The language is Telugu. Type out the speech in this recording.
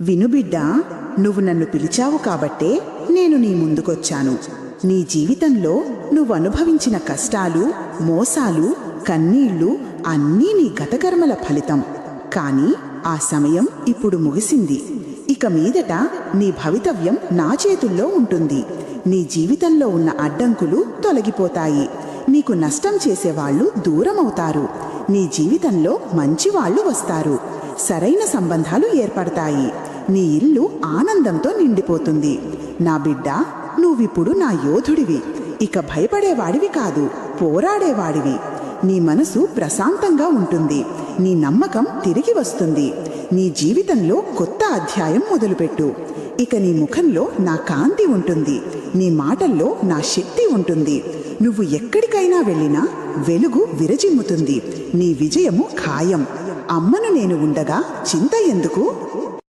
విను బిడ్డా, నువ్వు నన్ను పిలిచావు కాబట్టే నేను నీ ముందుకొచ్చాను. నీ జీవితంలో నువ్వు అనుభవించిన కష్టాలు, మోసాలు, కన్నీళ్లు అన్నీ నీ గతకర్మల ఫలితం. కానీ ఆ సమయం ఇప్పుడు ముగిసింది. ఇక మీదట నీ భవితవ్యం నా చేతుల్లో ఉంటుంది. నీ జీవితంలో ఉన్న అడ్డంకులు తొలగిపోతాయి. నీకు నష్టం చేసేవాళ్లు దూరమవుతారు. నీ జీవితంలో మంచివాళ్లు వస్తారు. సరైన సంబంధాలు ఏర్పడతాయి. నీ ఇల్లు ఆనందంతో నిండిపోతుంది. నా బిడ్డ, నువ్విప్పుడు నా యోధుడివి. ఇక భయపడేవాడివి కాదు, పోరాడేవాడివి. నీ మనసు ప్రశాంతంగా ఉంటుంది. నీ నమ్మకం తిరిగి వస్తుంది. నీ జీవితంలో కొత్త అధ్యాయం మొదలుపెట్టు. ఇక నీ ముఖంలో నా కాంతి ఉంటుంది. నీ మాటల్లో నా శక్తి ఉంటుంది. నువ్వు ఎక్కడికైనా వెళ్ళినా వెలుగు విరజిమ్ముతుంది. నీ విజయము ఖాయం. అమ్మను నేను ఉండగా చింత ఎందుకు?